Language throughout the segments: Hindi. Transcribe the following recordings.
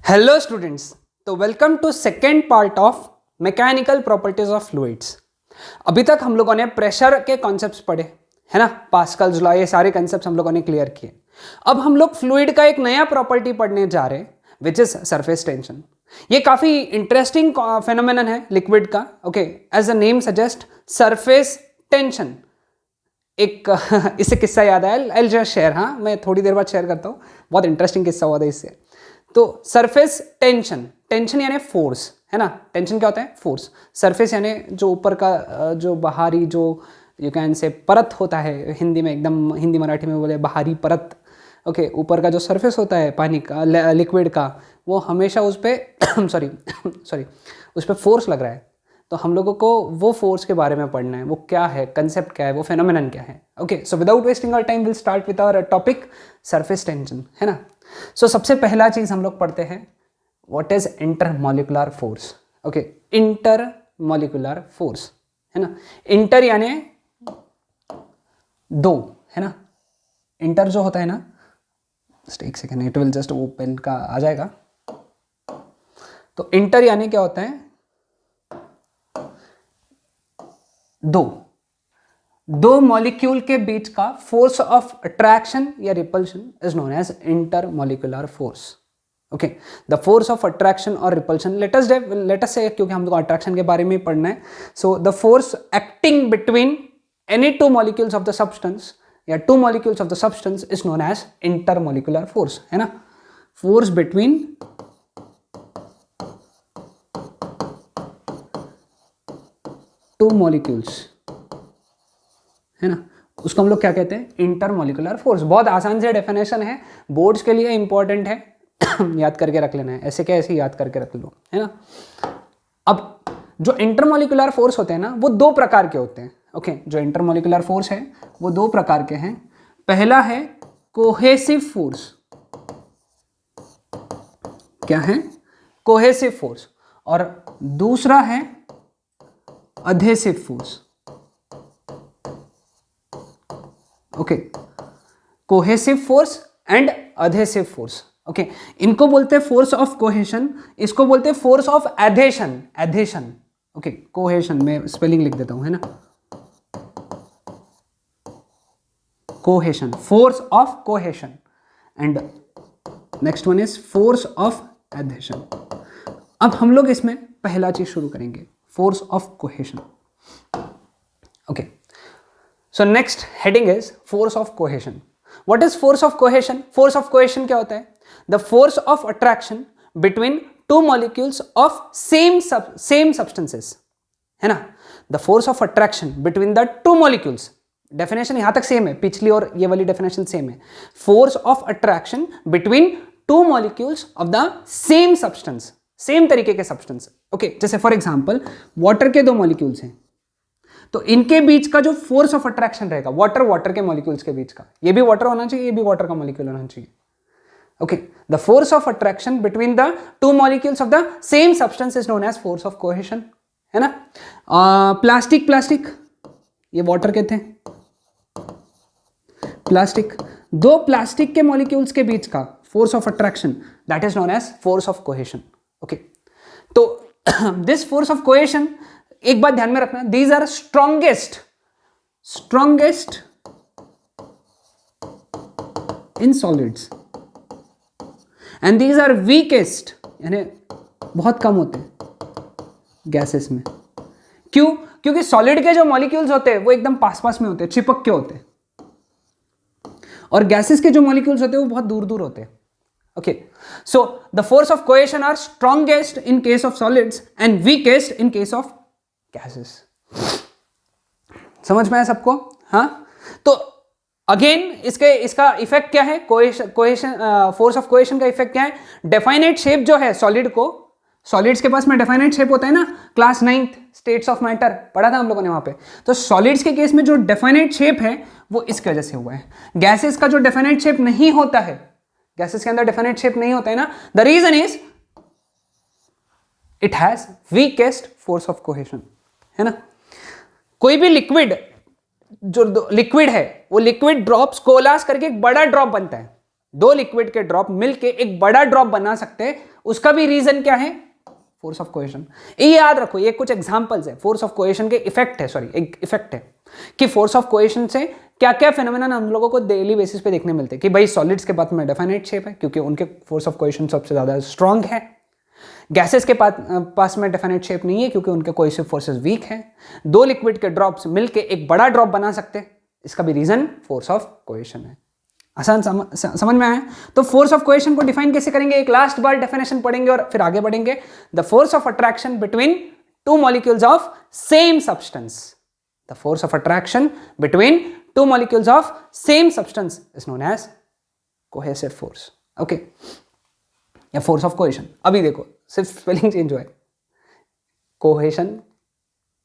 हेलो स्टूडेंट्स, तो welcome to second part of mechanical properties of fluids. अभी तक हम लोगों ने प्रेशर के कॉन्सेप्ट्स पढ़े, है ना। पास्कल्स लॉ, ये सारे कॉन्सेप्ट्स हम लोगों ने क्लियर किए। अब हम लोग फ्लूइड का एक नया प्रॉपर्टी पढ़ने जा रहे हैं, विच इज सरफेस टेंशन। ये काफी इंटरेस्टिंग फेनोमेनन है लिक्विड का। Okay, as the name suggest, surface tension. एक इससे किस्सा याद आया, आई जस्ट शेयर। हाँ, मैं थोड़ी देर बाद शेयर करता हूँ, बहुत इंटरेस्टिंग किस्सा हुआ था इससे। तो सरफेस टेंशन, टेंशन यानी फोर्स, है ना। टेंशन क्या होता है? फोर्स। सरफेस यानी जो ऊपर का, जो बाहरी, जो यू कैन से परत होता है, हिंदी में एकदम, हिंदी मराठी में बोले बाहरी परत। ओके, ऊपर का जो सरफेस होता है पानी का, लिक्विड का, वो हमेशा उस पर सॉरी उस पर फोर्स लग रहा है। तो हम लोगों को वो फोर्स के बारे में पढ़ना है, वो क्या है, कंसेप्ट क्या है, वो फेनोमेनन क्या है। Okay, so without wasting our time will start with our topic surface tension, है ना। सो सबसे पहला चीज हम लोग पढ़ते हैं, what is intermolecular force. Okay, intermolecular force, है ना। इंटर यानी दो, है ना। इंटर जो होता है ना, एक second, it will just open का आ जाएगा। तो इंटर यानी क्या होता है? दो मॉलिक्यूल के बीच का फोर्स ऑफ अट्रैक्शन या repulsion is known as intermolecular force. Okay, the force of attraction और रिपल्शन, लेट अस से, क्योंकि हम लोग अट्रैक्शन के बारे में ही पढ़ना है। So the force acting between any two molecules of the substance या two molecules of the substance is known as intermolecular force, है ना। फोर्स बिटवीन टू मॉलिक्यूल्स, है ना, उसको हम लोग क्या कहते हैं? Intermolecular force. बहुत आसान से डेफिनेशन है, बोर्ड्स के लिए इंपॉर्टेंट है याद करके रख लेना है, ऐसे क्या ऐसे याद करके रख लो, है ना। अब जो इंटरमॉलिक्यूलर फोर्स होते हैं ना, वो दो प्रकार के होते हैं। ओके, जो इंटरमॉलिक्यूलर फोर्स है वो दो प्रकार के हैं। पहला है कोहेसिव फोर्स। क्या है? Cohesive force. और दूसरा है adhesive force. Okay, cohesive force and adhesive force. Okay, इनको बोलते हैं फोर्स ऑफ कोहेशन, इसको बोलते हैं force of adhesion. Adhesion, okay, cohesion में स्पेलिंग लिख देता हूं, है ना। Cohesion, force of cohesion, and next one is force of adhesion. अब हम लोग इसमें पहला चीज शुरू करेंगे, force of cohesion. Okay, so next heading is force of cohesion. What is force of cohesion? Force of cohesion क्या होता है? The force of attraction between two molecules of same substances, है ना। The force of attraction between the two molecules. Definition यहाँ तक सेम है, पिछली और ये वाली definition सेम है। Force of attraction between two molecules of the same substance, same तरीके के substance. Okay, जैसे for example, water के दो molecules हैं, तो इनके बीच का जो फोर्स ऑफ अट्रैक्शन रहेगा, वाटर के मॉलिक्यूल्स के बीच का, ये भी वाटर होना चाहिए, ये भी वाटर का मॉलिक्यूल होना चाहिए। Okay, the force of attraction between the two molecules of the same substance is known as force of cohesion, है ना। प्लास्टिक, ये वाटर के थे। प्लास्टिक, दो प्लास्टिक के मॉलिक्यूल्स के बीच का force of attraction, that is known as force of cohesion. Okay, तो दिस फोर्स ऑफ कोहेशन, एक बात ध्यान में रखना, these are strongest in solids and these are weakest, यानी बहुत कम होते हैं गैसेस में। क्यों? क्योंकि सॉलिड के जो मॉलिक्यूल्स होते हैं वो एकदम पास में होते हैं, चिपक के होते हैं, और गैसेस के जो मॉलिक्यूल्स होते हैं वो बहुत दूर दूर होते हैं। Okay, so the force of cohesion are strongest in case of solids and weakest in case of gases. समझ में आया सबको? हाँ, तो अगेन इसका इफेक्ट क्या है? कोहेशन, फोर्स ऑफ कोहेशन का इफेक्ट क्या है? डेफाइनेट शेप जो है सॉलिड को, सॉलिड्स के पास में डेफाइनेट शेप होता है ना, class 9th states of matter पढ़ा था हम लोगों ने वहां पे। तो सॉलिड्स के केस में जो डेफाइनेट शेप है वो इसकी वजह से हुआ है। गैसेस का जो डेफाइनेट शेप नहीं होता है, गैसेस के अंदर डेफिनेट शेप नहीं होता है ना, the reason is it has weakest force of cohesion, है ना। कोई भी लिक्विड, जो लिक्विड है वो लिक्विड ड्रॉप्स कोलास करके एक बड़ा ड्रॉप बनता है, दो लिक्विड के ड्रॉप मिलके एक बड़ा ड्रॉप बना सकते हैं, उसका भी रीजन क्या है? Force of cohesion. ये याद रखो, ये कुछ एग्जांपल्स है फोर्स ऑफ कोहेशन के इफेक्ट है, सॉरी एक इफेक्ट है कि फोर्स ऑफ कोहेशन से क्या क्या फेनोमेनन हम लोगों को डेली बेसिस पे देखने मिलते हैं कि भाई सॉलिड्स के पास में डेफिनेट शेप है क्योंकि उनके फोर्स ऑफ कोहेशन सबसे ज्यादा स्ट्रांग है, गैसेस के पास में डेफिनेट शेप नहीं है क्योंकि उनके कोहेसिव फोर्सेस वीक हैं, दो लिक्विड के ड्रॉप्स मिलके एक बड़ा ड्रॉप बना सकते हैं, इसका भी रीजन फोर्स ऑफ कोहेशन है। आसान समझ में आया? तो फोर्स ऑफ कोहेशन को डिफाइन कैसे करेंगे? एक लास्ट बार डेफिनेशन पढ़ेंगे और फिर आगे बढ़ेंगे। The force of attraction between two molecules of same substance, the force of attraction between two molecules of same substance is known as cohesive force. Okay, या फोर्स ऑफ कोहेशन। अभी देखो सिर्फ स्पेलिंग चेंज हुआ है, कोहेशन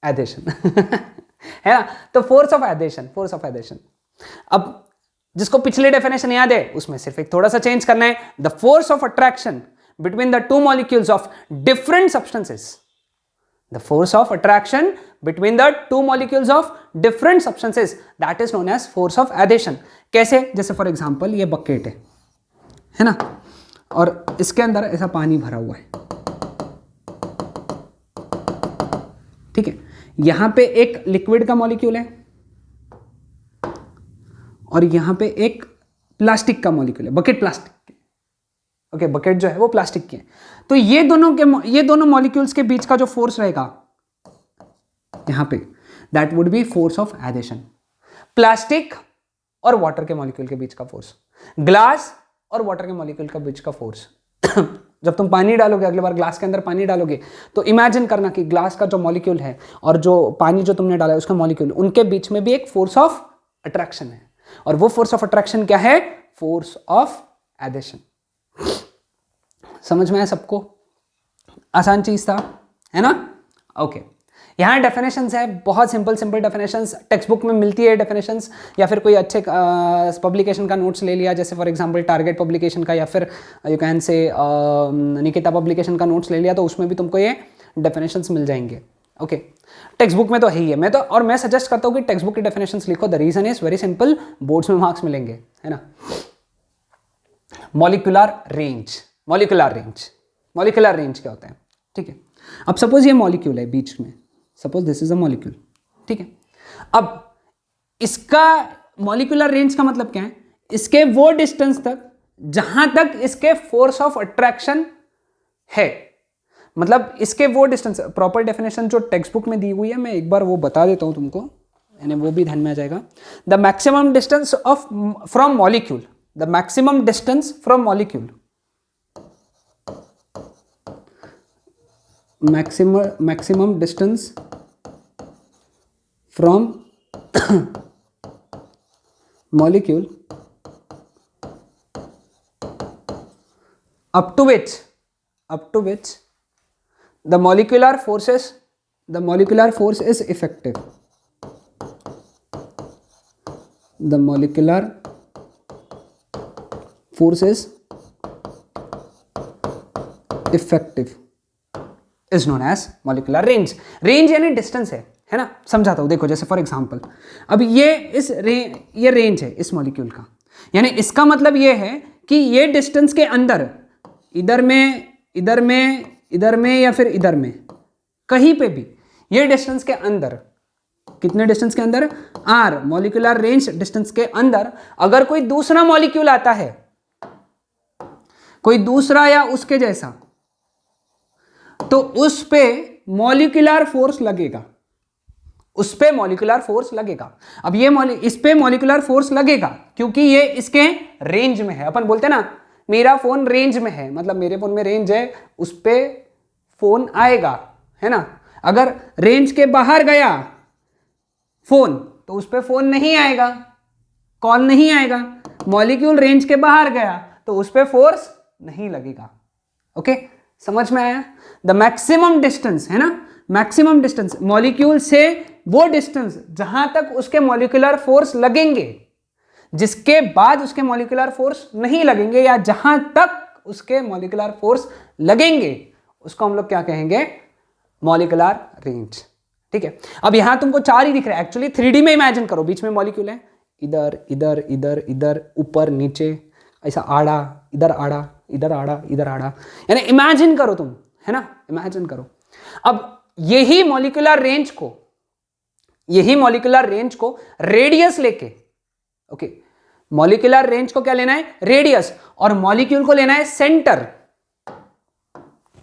एडेशन है ना। तो force of adhesion, force of adhesion. अब जिसको पिछले डेफिनेशन याद है उसमें सिर्फ एक थोड़ा सा चेंज करना है। The force of attraction between the two molecules of different substances, the force of attraction between the two molecules of different substances, that is known as force of adhesion. कैसे? जैसे फॉर एग्जांपल ये बकेट है ना, और इसके अंदर ऐसा पानी भरा हुआ है, ठीक है। यहां पे एक लिक्विड का मॉलिक्यूल है और यहां पे एक प्लास्टिक का मॉलिक्यूल है, बकेट प्लास्टिक की, ओके, बकेट जो है वो प्लास्टिक की है। तो ये दोनों मॉलिक्यूल्स के बीच का जो फोर्स रहेगा यहां पे, that would be force of adhesion. Plastic और वाटर के मॉलिक्यूल के बीच का फोर्स, ग्लास और वाटर के मॉलिक्यूल के बीच का फोर्स जब तुम पानी डालोगे, अगली बार ग्लास के अंदर पानी डालोगे तो इमेजिन करना कि ग्लास का जो मॉलिक्यूल है और जो पानी जो तुमने डाला है उसका मॉलिक्यूल, उनके बीच में भी एक फोर्स ऑफ अट्रैक्शन है, और वो फोर्स ऑफ अट्रैक्शन क्या है? Force of adhesion. समझ में आया सबको? आसान चीज था, है ना? ओके, यहां डेफिनेशंस है, बहुत सिंपल डेफिनेशंस, टेक्स्ट बुक में मिलती है डेफिनेशंस, या फिर कोई अच्छे पब्लिकेशन का नोट्स ले लिया, जैसे फॉर एग्जांपल टारगेट पब्लिकेशन का, या फिर यू कैन से निकिता पब्लिकेशन का नोट्स ले लिया, तो उसमें भी तुमको ये डेफिनेशंस मिल जाएंगे। ओके, टेक्स्ट बुक में तो है ही है। मैं सजेस्ट करता हूँ कि टेक्स्ट बुक की डेफिनेशंस लिखो। The reason is very simple, boards में मार्क्स मिलेंगे, है ना। मॉलिक्यूलर रेंज, मॉलिक्यूलर रेंज क्या होता है? ठीक है, अब सपोज ये मॉलिक्यूल है बीच में, suppose this is a molecule, ठीक है। अब इसका मॉलिक्यूलर रेंज का मतलब क्या है? इसके वो डिस्टेंस तक जहां तक इसके फोर्स ऑफ अट्रैक्शन है, मतलब इसके वो डिस्टेंस। प्रॉपर डेफिनेशन जो टेक्स्ट बुक में दी हुई है मैं एक बार वो बता देता हूं तुमको, यानी वो भी ध्यान में आ जाएगा। The maximum distance of from molecule, the maximum distance from molecule, maximum distance from molecule up to which the molecular force is effective. The molecular force is effective is known as molecular range. Range यानी डिस्टेंस है ना। समझाता हूं, देखो जैसे फॉर एग्जांपल अब ये रेंज है इस मॉलिक्यूल का, यानी इसका मतलब ये है कि ये डिस्टेंस के अंदर, इधर में या फिर इधर में, कहीं पे भी ये डिस्टेंस के अंदर, कितने डिस्टेंस के अंदर? आर, मॉलिक्यूलर रेंज डिस्टेंस के अंदर अगर कोई दूसरा मॉलिक्यूल आता है, कोई दूसरा या उसके जैसा, तो उस पे मॉलिक्यूलर फोर्स लगेगा, उस पे मॉलिक्यूलर फोर्स लगेगा। अब ये इस पे मॉलिक्यूलर फोर्स लगेगा क्योंकि ये इसके रेंज में है। अपन बोलते हैं ना मेरा फोन रेंज में है, मतलब मेरे फोन में रेंज है, उस पे फोन आएगा, है ना। अगर रेंज के बाहर गया फोन तो उस पे फोन नहीं आएगा, कॉल नहीं आएगा। मॉलिक्यूल रेंज के बाहर गया तो उस पे फोर्स नहीं लगेगा। ओके, समझ में आया? द मैक्सिमम डिस्टेंस, है ना, मैक्सिमम डिस्टेंस मॉलिक्यूल से वो डिस्टेंस जहां तक उसके मॉलिक्यूलर फोर्स लगेंगे, जिसके बाद उसके मॉलिक्यूलर फोर्स नहीं लगेंगे, या जहां तक उसके मॉलिक्यूलर फोर्स लगेंगे, उसको हम लोग क्या कहेंगे? Molecular range. ठीक है, अब यहां तुमको चार ही दिख रहा है, एक्चुअली 3D में इमेजिन करो, बीच में मॉलिक्यूल है, इधर इधर इधर इधर, ऊपर नीचे, ऐसा आड़ा, इधर आड़ा, इधर आड़ा, इधर आड़ा, यानी इमेजिन करो तुम, है ना, इमेजिन करो। अब यही मॉलिक्यूलर रेंज को रेडियस लेके, ओके, मॉलिक्यूलर रेंज को क्या लेना है, रेडियस, और मॉलिक्यूल को लेना है सेंटर,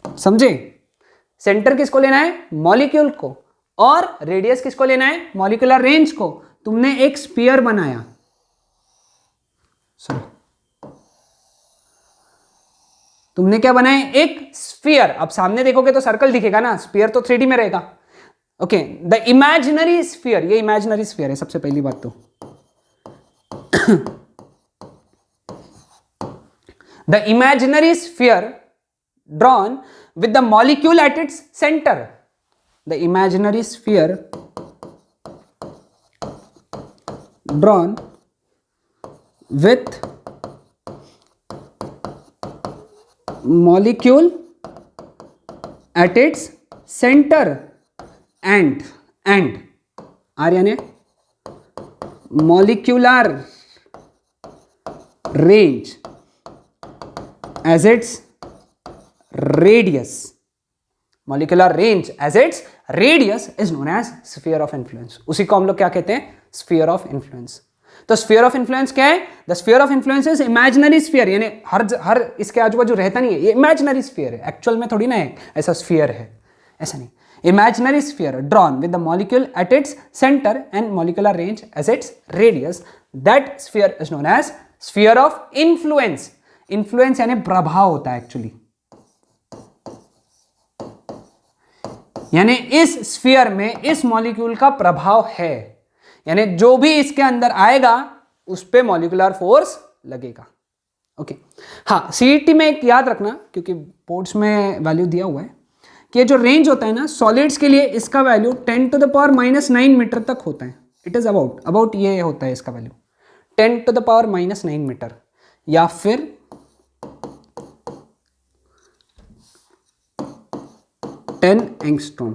समझे? सेंटर किसको लेना है, मॉलिक्यूल को, और रेडियस किसको लेना है, मॉलिक्यूलर रेंज को। तुमने एक स्फीयर बनाया, सॉरी, तुमने क्या बनाया, एक स्फीयर। अब सामने देखोगे तो सर्कल दिखेगा ना, स्फीयर तो 3D में रहेगा। ओके, द इमेजिनरी स्फीयर, ये इमेजिनरी स्फीयर है सबसे पहली बात तो। The imaginary sphere drawn with the molecule at its center, the imaginary sphere drawn with molecule at its center and आर्यन है molecular range as its radius, molecular range as its radius is known as sphere of influence। उसी को हम लोग क्या कहते हैं, sphere of influence। तो sphere of influence क्या है, the sphere of influence is imaginary sphere, यानी हर इसके आजू बाजू रहता नहीं है, ये imaginary sphere है, एक्चुअल में थोड़ी ना है ऐसा sphere है, ऐसा नहीं। imaginary sphere drawn with the molecule at its center and molecular range as its radius, that sphere is known as sphere of influence। influence यानी प्रभाव होता है एक्चुअली, यानी इस स्फीयर में इस मॉलिक्यूल का प्रभाव है, यानी जो भी इसके अंदर आएगा उस पे मॉलिक्यूलर फोर्स लगेगा। ओके, हाँ, सीईटी में एक याद रखना, क्योंकि बोर्ड्स में वैल्यू दिया हुआ है कि जो रेंज होता है ना सॉलिड्स के लिए, इसका वैल्यू 10⁻⁹ मीटर तक होता है। इट इज अबाउट ये होता है इसका वैल्यू 10⁻⁹ मीटर, या फिर 10 एंगस्ट्रॉम,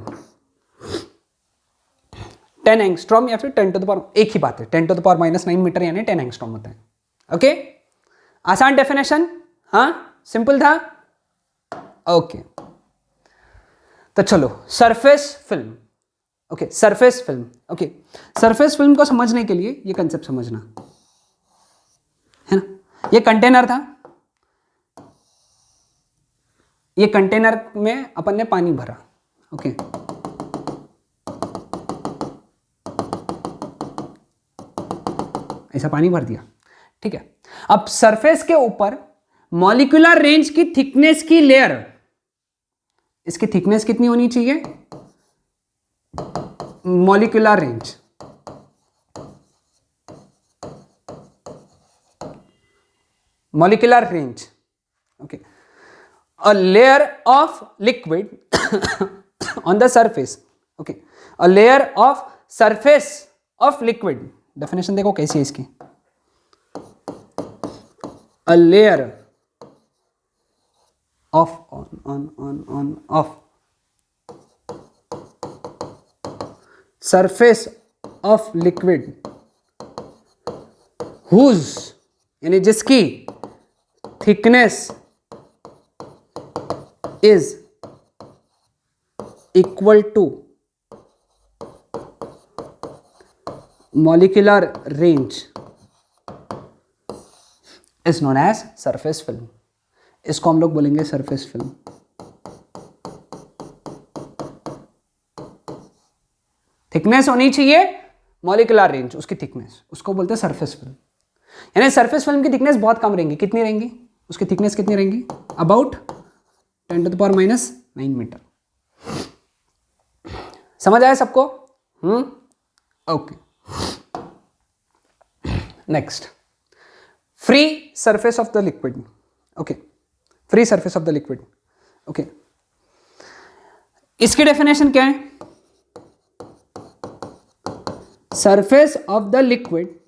10 एंगस्ट्रॉम या फिर 10⁻, एक ही बात है, 10⁻⁹ मीटर यानी 10 एंगस्ट्रॉम होता है। ओके, आसान डेफिनेशन, हाँ, सिंपल था। ओके, तो चलो surface film. Okay, surface film. Okay, surface film को समझने के लिए ये कंसेप्ट समझना है ना, ये कंटेनर था, ये कंटेनर में अपन ने पानी भरा, ओके, ऐसा पानी भर दिया, ठीक है। अब सरफेस के ऊपर मॉलिक्यूलर रेंज की थिकनेस की लेयर, इसकी थिकनेस कितनी होनी चाहिए, molecular range, molecular range, okay, a layer of liquid on the surface, okay, a layer of surface of liquid, definition देखो कैसी है इसकी, a layer of of surface of liquid whose, यानी जिसकी thickness is equal to molecular range is known as surface film। इसको हम लोग बोलेंगे सरफेस फिल्म। थिकनेस होनी चाहिए मॉलिक्यूलर रेंज, उसकी थिकनेस, उसको बोलते हैं सरफेस फिल्म। यानी सरफेस फिल्म की थिकनेस बहुत कम रहेंगी, कितनी रहेंगी, उसकी थिकनेस कितनी रहेंगी, अबाउट 10⁻⁹ मीटर। समझ आया सबको? Okay, next, free surface of the liquid. Okay, free surface of the liquid. Okay, इसकी डेफिनेशन क्या है, surface of the liquid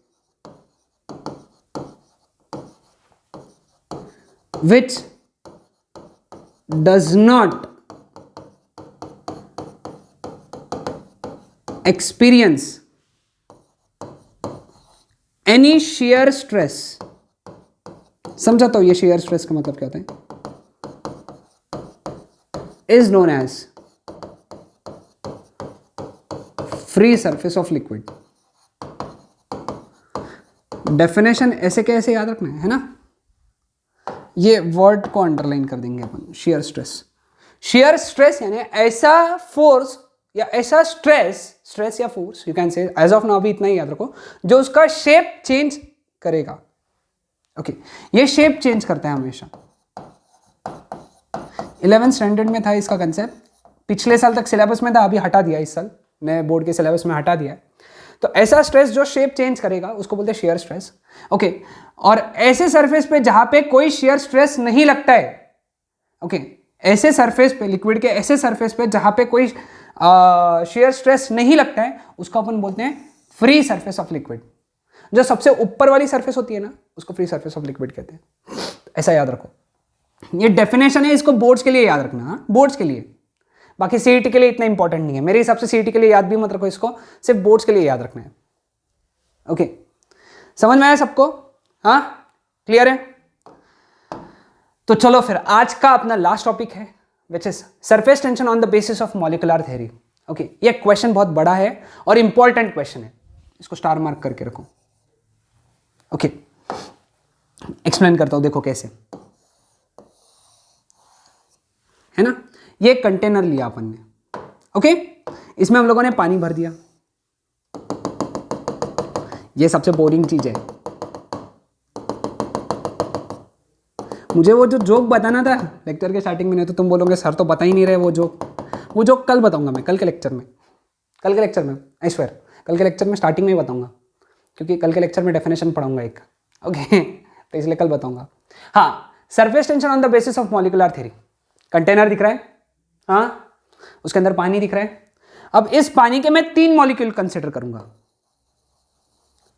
which does not experience any shear stress, समझाता हूं ये शेयर स्ट्रेस का मतलब क्या होता है। Is known as free surface of liquid. Definition ऐसे कैसे याद रखना है ना, ये वर्ड को अंडरलाइन कर देंगे अपन, शेयर स्ट्रेस। शेयर स्ट्रेस यानी ऐसा फोर्स या ऐसा स्ट्रेस या force, you can say as of now भी इतना ही याद रखो, जो उसका शेप चेंज करेगा। ओके ये शेप चेंज करता है हमेशा। 11th स्टैंडर्ड में था इसका कंसेप्ट, पिछले साल तक सिलेबस में था, अभी हटा दिया, इस साल नए बोर्ड के सिलेबस में हटा दिया है। तो ऐसा स्ट्रेस जो शेप चेंज करेगा उसको बोलते हैं शेयर स्ट्रेस। ओके और ऐसे सरफेस पे जहां पे कोई शेयर स्ट्रेस नहीं लगता है, ओके ऐसे सरफेस पे, लिक्विड के ऐसे सरफेस पे जहां पे कोई शेयर स्ट्रेस नहीं लगता है, उसको अपन बोलते हैं फ्री सरफेस ऑफ लिक्विड। जो सबसे ऊपर वाली सरफेस होती है ना, उसको फ्री सरफेस ऑफ लिक्विड कहते हैं। ऐसा याद रखो, ये डेफिनेशन है, इसको बोर्ड्स के लिए याद रखना, बोर्ड्स के लिए। बाकी सीईटी के लिए इतना इंपॉर्टेंट नहीं है मेरे हिसाब से, सीईटी के लिए याद भी मत रखो इसको, सिर्फ बोर्ड्स के लिए याद रखना है। ओके समझ में आया सबको? हाँ क्लियर है? तो चलो फिर आज का अपना लास्ट टॉपिक है, which is surface tension on the basis of molecular theory. Okay ये क्वेश्चन बहुत बड़ा है और इंपॉर्टेंट क्वेश्चन है, इसको स्टार मार्क करके रखो। ओके एक्सप्लेन करता हूं, देखो कैसे है ना। ये कंटेनर लिया अपन ने, ओके इसमें हम लोगों ने पानी भर दिया, ये सबसे बोरिंग चीज है। मुझे वो जो जोक बताना था लेक्चर के स्टार्टिंग में, नहीं तो तुम बोलोगे सर तो बता ही नहीं रहे वो जोक कल बताऊंगा मैं, कल के लेक्चर में आई स्वेयर, कल के लेक्चर में स्टार्टिंग में ही बताऊंगा, क्योंकि कल के लेक्चर में डेफिनेशन पढ़ाऊंगा एक। ओके तो इसलिए कल बताऊंगा। हाँ surface tension on the basis of molecular theory. Container दिख रहा है, हाँ उसके अंदर पानी दिख रहा है। अब इस पानी के मैं 3 मॉलिक्यूल कंसिडर करूंगा।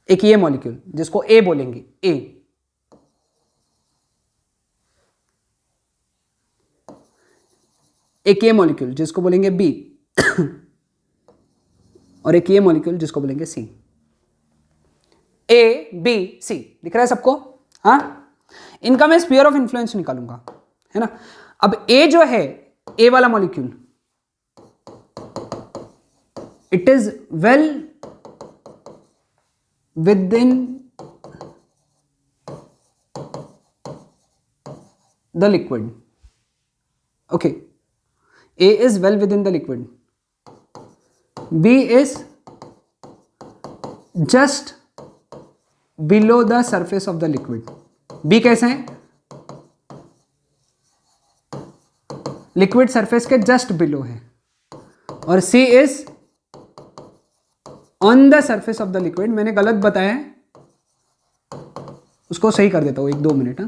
एक ये मॉलिक्यूल जिसको ए बोलेंगे, ए, एक ये मॉलिक्यूल जिसको बोलेंगे बी और एक ये मॉलिक्यूल जिसको बोलेंगे सी। ए बी सी दिख रहा है सबको? हाँ इनका मैं स्फीयर ऑफ इन्फ्लुएंस निकालूंगा, है ना। अब ए जो है, ए वाला molecule, it is well within the liquid. Okay, A is well within the liquid. B is just below the surface of the liquid. B कैसा है? लिक्विड सरफेस के जस्ट बिलो है। और C is on the surface of the liquid. मैंने गलत बताया है, उसको सही कर देता हूं 1-2 मिनट।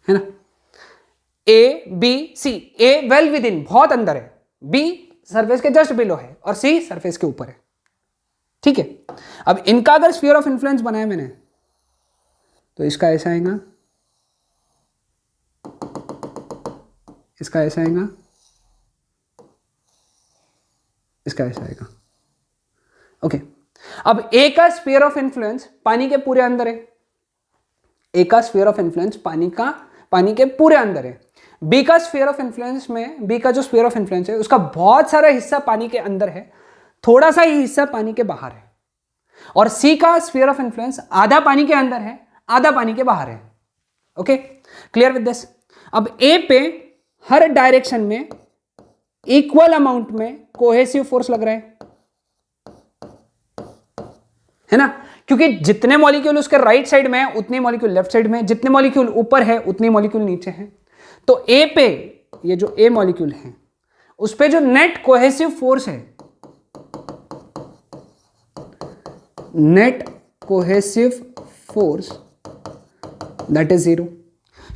है ना, A B C. A well within, बहुत अंदर है, बी सरफेस के जस्ट बिलो है और सी सरफेस के ऊपर है। ठीक है, अब इनका अगर स्फीयर ऑफ इन्फ्लुएंस बनाया मैंने, तो इसका ऐसा आएगा, इसका ऐसा आएगा, इसका ऐसा आएगा। ओके अब ए का स्फीयर ऑफ इन्फ्लुएंस पानी के पूरे अंदर है, ए का स्फीयर ऑफ इन्फ्लुएंस पानी के पूरे अंदर है। बी का स्फीयर ऑफ इन्फ्लुएंस में, बी का जो स्फीयर ऑफ इन्फ्लुएंस है उसका बहुत सारा हिस्सा पानी के अंदर है, थोड़ा सा ही हिस्सा पानी के बाहर है। और सी का स्फीयर ऑफ इन्फ्लुएंस आधा पानी के अंदर है, आधा पानी के बाहर है। Okay clear with this? अब ए पे हर डायरेक्शन में इक्वल अमाउंट में कोहेसिव फोर्स लग रहा है ना, क्योंकि जितने मॉलिक्यूल उसके राइट साइड में है उतने मॉलिक्यूल लेफ्ट साइड में है, जितने मॉलिक्यूल ऊपर है उतने मॉलिक्यूल नीचे हैं। तो ए पे, ये जो ए मॉलिक्यूल है उस पे जो नेट कोहेसिव फोर्स है, net cohesive force that is 0,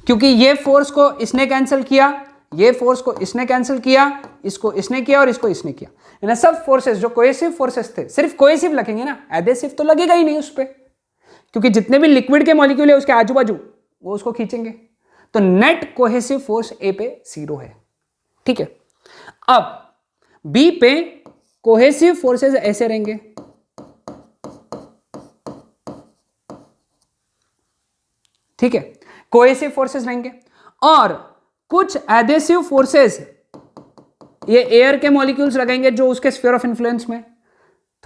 क्योंकि ये फोर्स को इसने कैंसिल किया, ये फोर्स को इसने कैंसिल किया, इसको इसने किया और इसको इसने किया, है ना। सब फोर्सेस जो कोहेसिव फोर्सेस थे, सिर्फ कोहेसिव लगेंगे ना, एडेसिव तो लगेगा ही नहीं उस पे, क्योंकि जितने भी लिक्विड के मॉलिक्यूल है उसके आजू बाजू वो उसको खींचेंगे। तो नेट कोहेसिव फोर्स ए पे 0 है। ठीक है। अब बी पे कोहेसिव फोर्सेस ऐसे रहेंगे, ठीक है, कोहेसिव फोर्सेस रहेंगे, और कुछ एडेसिव फोर्सेस ये एयर के मॉलिक्यूल्स लगाएंगे जो उसके स्फीयर ऑफ इन्फ्लुएंस में,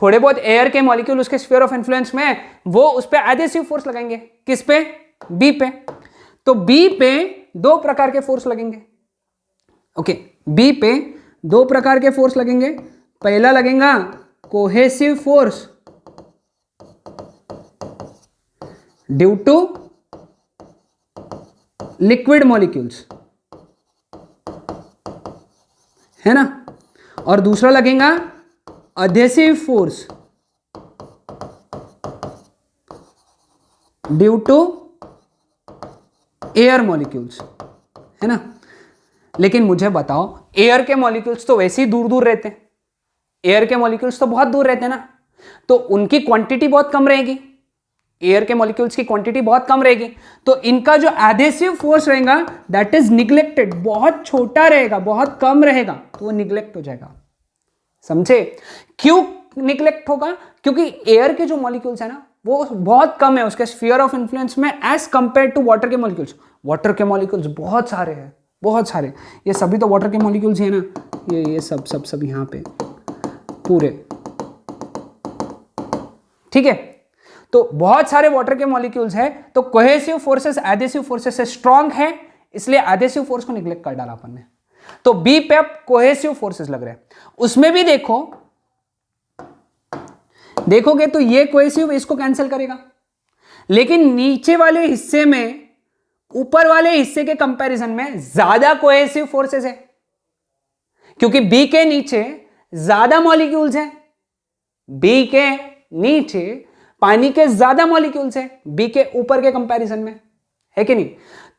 थोड़े बहुत एयर के मॉलिक्यूल उसके स्फीयर ऑफ इन्फ्लुएंस में, वो उस पे एडेसिव फोर्स लगाएंगे। किस पे? बी पे। तो बी पे दो प्रकार के फोर्स लगेंगे। ओके, बी पे दो प्रकार के फोर्स लगेंगे। पहला लगेगा cohesive force due to liquid molecules, है ना, और दूसरा लगेगा adhesive force due to air molecules, है ना। लेकिन मुझे बताओ, एयर के मॉलिक्यूल्स तो वैसे ही दूर दूर रहते हैं, एयर के मॉलिक्यूल्स तो बहुत दूर रहते हैं ना, तो उनकी क्वांटिटी बहुत कम रहेगी, एयर के मॉलिक्यूल्स की क्वांटिटी बहुत कम रहेगी, तो इनका जो एडेसिव फोर्स रहेगा दैट इज निग्लेक्टेड, बहुत छोटा रहेगा, बहुत कम रहेगा, तो वो निग्लेक्ट हो जाएगा। समझे? क्यों निग्लेक्ट होगा? क्योंकि एयर के जो मॉलिक्यूल्स है ना वो बहुत कम है उसके स्फीयर ऑफ इन्फ्लुएंस में एज कंपेयर टू वाटर के मॉलिक्यूल्स। वाटर के मॉलिक्यूल्स बहुत सारे हैं, बहुत सारे, ये सभी तो वाटर के मॉलिक्यूल्स हैं ना, ये सब यहाँ पे पूरे, ठीक है। तो बहुत सारे वाटर के मॉलिक्यूल्स है, तो कोहेसिव फोर्सेस एडेसिव फोर्सेस से स्ट्रांग है, इसलिए एडेसिव फोर्स को निग्लेक्ट कर डाला अपन ने। तो बी पे अब कोहेसिव फोर्सेस लग रहे हैं। उसमें भी देखोगे तो ये कोहेसिव इसको कैंसिल करेगा, लेकिन नीचे वाले हिस्से में ऊपर वाले हिस्से के कंपैरिजन में ज्यादा कोहेसिव फोर्सेस है, क्योंकि बी के नीचे ज्यादा मॉलिक्यूल्स हैं, बी के नीचे पानी के ज्यादा मॉलिक्यूल्स हैं बी के ऊपर के कंपैरिजन में, है कि नहीं।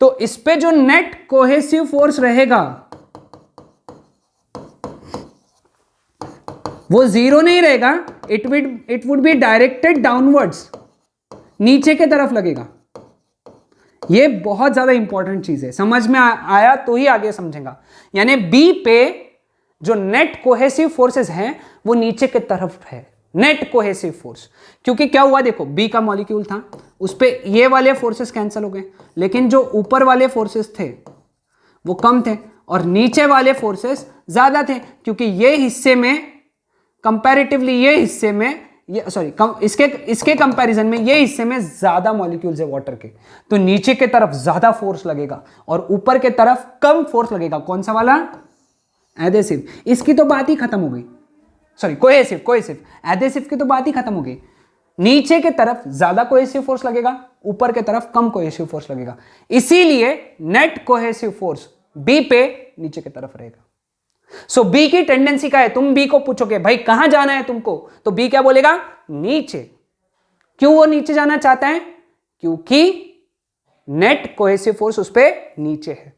तो इस पे जो नेट कोहेसिव फोर्स रहेगा वो जीरो नहीं रहेगा, it would be directed downwards, नीचे के तरफ लगेगा। ये बहुत ज्यादा इंपॉर्टेंट चीज है, समझ में आया तो ही आगे समझेगा। यानी बी पे जो नेट कोहेसिव फोर्सेस हैं वो नीचे के तरफ है, नेट कोहेसिव फोर्स। क्योंकि क्या हुआ, देखो बी का मॉलिक्यूल था, उस पे ये वाले फोर्सेस कैंसिल हो गए, लेकिन जो ऊपर वाले फोर्सेस थे वो कम थे और नीचे वाले फोर्सेस ज्यादा थे, क्योंकि ये हिस्से में कंपैरेटिवली ये हिस्से में इसके कंपैरिजन में ये हिस्से में ज्यादा मॉलिक्यूल्स है वाटर के, तो नीचे के तरफ ज्यादा फोर्स लगेगा और ऊपर के तरफ कम फोर्स लगेगा। कौन सा वाला? एडेसिव। इसकी तो बात ही खत्म हो गई, सॉरी कोहेसिव। एडेसिव की तो बात ही खत्म हो गई। नीचे के तरफ ज्यादा कोहेसिव फोर्स लगेगा, ऊपर के तरफ कम कोहेसिव फोर्स लगेगा, इसीलिए नेट कोहेसिव फोर्स बी पे नीचे की तरफ रहेगा। सो बी की टेंडेंसी क्या है? तुम बी को पूछोगे भाई कहां जाना है तुमको, तो बी क्या बोलेगा? नीचे। क्यों वो नीचे जाना चाहता है? क्योंकि नेट कोहेसिव फोर्स उस पे नीचे है।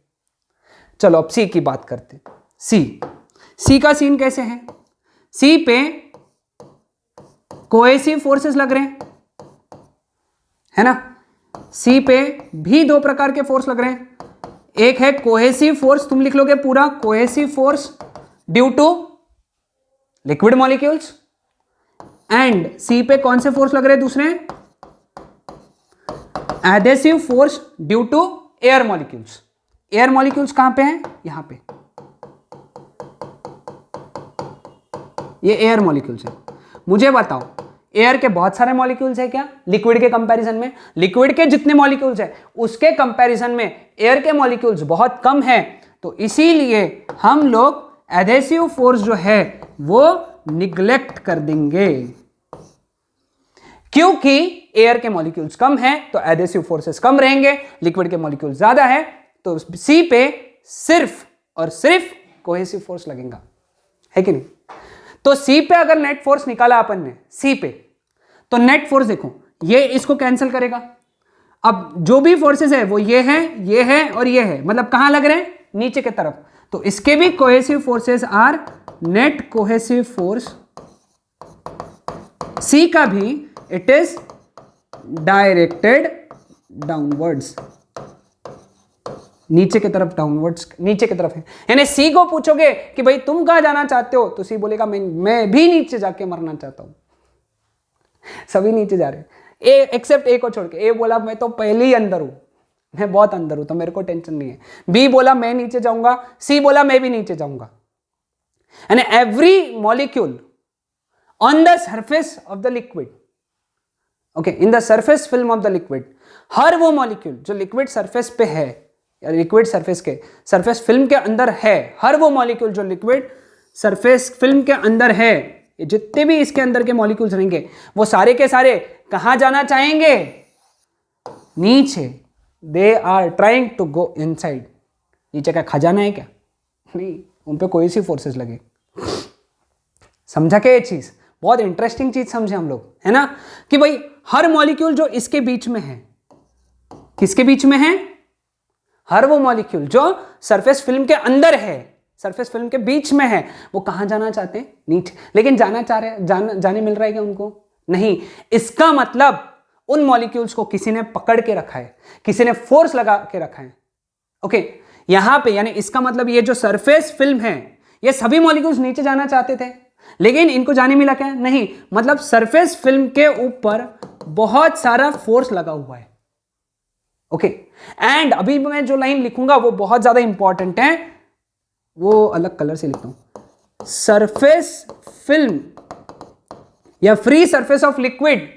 चलो अब सी की बात करते हैं। सी का सीन कैसे है? सी पे कोहेसिव फोर्सेस लग रहे हैं, है ना। सी पे भी दो प्रकार के फोर्स लग रहे हैं, एक है कोहेसिव फोर्स, तुम लिख लोगे पूरा, cohesive force due to liquid molecules, and C पे कौन से फोर्स लग रहे हैं दूसरे? Adhesive force due to air molecules. Air molecules कहां पे हैं? यहां पे, ये एयर मॉलिक्यूल्स है। मुझे बताओ एयर के बहुत सारे मॉलिक्यूल्स है क्या लिक्विड के कंपैरिजन में? लिक्विड के जितने मॉलिक्यूल्स है उसके कंपैरिजन में एयर के मॉलिक्यूल्स बहुत कम है, तो इसीलिए हम लोग एडेसिव फोर्स जो है वो निग्लेक्ट कर देंगे। क्योंकि एयर के मॉलिक्यूल्स कम हैं तो एडेसिव फोर्सेस कम रहेंगे, लिक्विड के मॉलिक्यूल ज्यादा है, तो सी पे सिर्फ और सिर्फ कोहेसिव फोर्स लगेगा, है कि नहीं। तो सी पे अगर नेट फोर्स निकाला अपन ने सी पे, तो नेट फोर्स देखो ये इसको कैंसिल करेगा। अब जो भी फोर्सेस है वो ये है और ये है, मतलब कहां लग रहे हैं? नीचे की तरफ। तो इसके भी cohesive forces are net cohesive force. C का भी इट इज डायरेक्टेड डाउनवर्ड्स, नीचे की तरफ, डाउनवर्ड्स नीचे की तरफ है। यानी सी को पूछोगे कि भाई तुम कहां जाना चाहते हो, तो सी बोलेगा मैं भी नीचे जाके मरना चाहता हूं। सभी नीचे जा रहे हैं, ए एक्सेप्ट ए को छोड़ के। ए बोला मैं तो पहले ही अंदर हूं, मैं बहुत अंदर हूं, तो मेरे को टेंशन नहीं है। बी बोला मैं नीचे जाऊंगा, सी बोला मैं भी नीचे जाऊंगा। And every molecule on the surface of the liquid, okay, in the surface film of the liquid, हर वो मॉलिक्यूल जो लिक्विड सरफेस पे है, या लिक्विड सरफेस के सरफेस फिल्म के अंदर है, हर वो मॉलिक्यूल जो लिक्विड सरफेस फिल्म के अंदर है, जितने भी इसके अंदर के मॉलिक्यूल्स रहेंगे वो सारे के सारे कहां जाना चाहेंगे? नीचे। They are trying to go inside. नीचे का खजाना है क्या? नहीं, उन पे कोई सी फोर्सेस लगे। समझा क्या ये चीज? बहुत इंटरेस्टिंग चीज समझे हम लोग, है ना, कि भाई हर मॉलिक्यूल जो इसके बीच में है, किसके बीच में है? हर वो मॉलिक्यूल जो सरफेस फिल्म के अंदर है, सरफेस फिल्म के बीच में है, वो कहां जाना चाहते हैं? नीचे। लेकिन जाना चाह रहे, जाने मिल रहा है क्या उनको? नहीं। इसका मतलब उन मॉलिक्यूल्स को किसी ने पकड़ के रखा है, किसी ने फोर्स लगा के रखा है। ओके, यहां पे यानी इसका मतलब ये जो सरफेस फिल्म है, ये सभी मॉलिक्यूल्स नीचे जाना चाहते थे, लेकिन इनको जाने मिला क्या? नहीं। मतलब सरफेस फिल्म के ऊपर बहुत सारा फोर्स लगा हुआ है। ओके, एंड अभी मैं जो लाइन लिखूंगा वो बहुत ज्यादा इंपॉर्टेंट है, वो अलग कलर से लिखता हूं। सरफेस फिल्म या फ्री सरफेस ऑफ लिक्विड,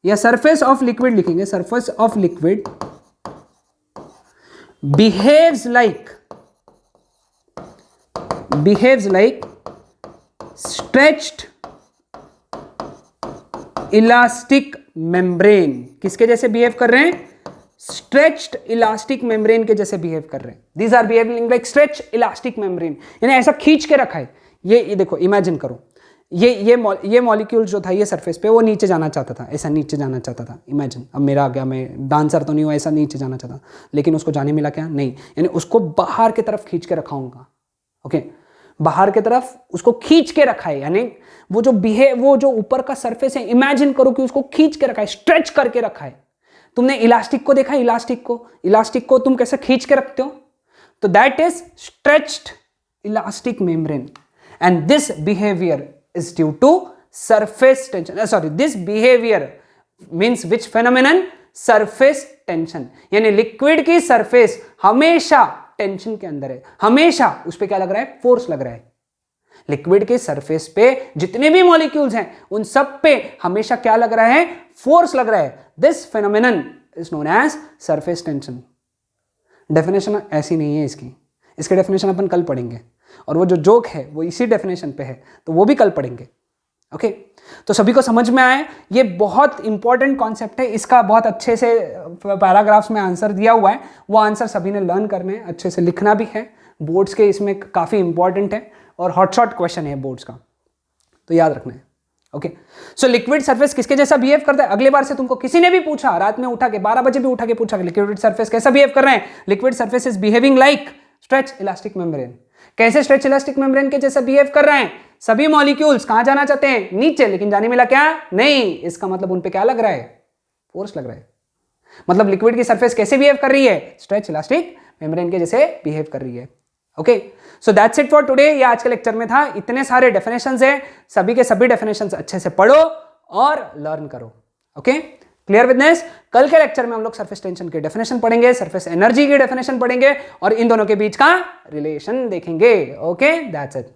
या सरफेस ऑफ लिक्विड लिखेंगे, surface of liquid behaves like stretched elastic membrane. किसके जैसे बिहेव कर रहे हैं? स्ट्रेच्ड इलास्टिक मेम्ब्रेन के जैसे बिहेव कर रहे हैं। These are behaving like stretch elastic membrane, यानी ऐसा खींच के रखा है। ये देखो, इमेजिन करो, ये मॉलिक्यूल जो था ये सरफेस पे, वो नीचे जाना चाहता था, ऐसा नीचे जाना चाहता था। इमेजिन, अब मेरा आ गया, मैं डांसर तो नहीं हूँ, ऐसा नीचे जाना चाहता, लेकिन उसको जाने मिला क्या? नहीं। यानी उसको बाहर की तरफ खींच के रखा होगा। ओके, बाहर की तरफ उसको खींच के रखा है, यानी वो जो ऊपर का सरफेस है, इमेजिन करो कि उसको खींच के रखा है, स्ट्रेच करके रखा है। तुमने इलास्टिक को देखा? इलास्टिक को तुम कैसे खींच के रखते हो? तो that is stretched elastic membrane, and this behaviour is due to surface tension. This behavior means which phenomenon? Surface tension. यानी लिक्विड की सरफेस हमेशा टेंशन के अंदर है, हमेशा उस पे क्या लग रहा है? फोर्स लग रहा है। लिक्विड के सरफेस पे जितने भी मॉलिक्यूल्स हैं उन सब पे हमेशा क्या लग रहा है? फोर्स लग रहा है। This phenomenon is known as surface tension. Definition ऐसी नहीं है इसकी डेफिनेशन अपन कल पढ़ेंगे, और वो जो जोक है वो इसी डेफिनेशन पे है, तो वो भी कल पढ़ेंगे। ओके, तो सभी को समझ में आए? ये बहुत इंपॉर्टेंट कॉन्सेप्ट है, इसका बहुत अच्छे से पैराग्राफ्स में आंसर दिया हुआ है। वो आंसर सभी ने लर्न करने हैं, अच्छे से लिखना भी है। बोर्ड्स के इसमें काफ़ी इंपॉर्टेंट है और हॉटशॉट क्वेश्चन है बोर्ड्स का, तो याद रखना है। ओके, सो लिक्विड सरफेस किसके जैसा बिहेव करता है? अगले बार से तुमको किसी ने भी पूछा, रात में उठा के 12 बजे भी उठा के पूछा कि लिक्विड सरफेस कैसा बिहेव कर रहे हैं? Liquid surface is behaving like stretch elastic membrane. कैसे स्ट्रेच इलास्टिक मेम्ब्रेन के जैसा बिहेव कर रहे हैं? सभी मॉलिक्यूल्स कहां जाना चाहते हैं? नीचे, लेकिन जाने मिला क्या? नहीं। इसका मतलब उन पे क्या लग रहा है? फोर्स लग रहा है। मतलब लिक्विड की सरफेस कैसे बिहेव कर रही है? स्ट्रेच इलास्टिक मेम्ब्रेन के जैसे बिहेव कर रही है। Okay, so that's it for today. ये आज के लेक्चर में था। इतने सारे डेफिनेशंस हैं, सभी के सभी डेफिनेशंस अच्छे से पढ़ो और लर्न करो। Okay, clear witness? कल के लेक्चर में हम लोग सरफेस टेंशन की डेफिनेशन पढ़ेंगे, सरफेस एनर्जी की डेफिनेशन पढ़ेंगे और इन दोनों के बीच का रिलेशन देखेंगे। Okay, that's it.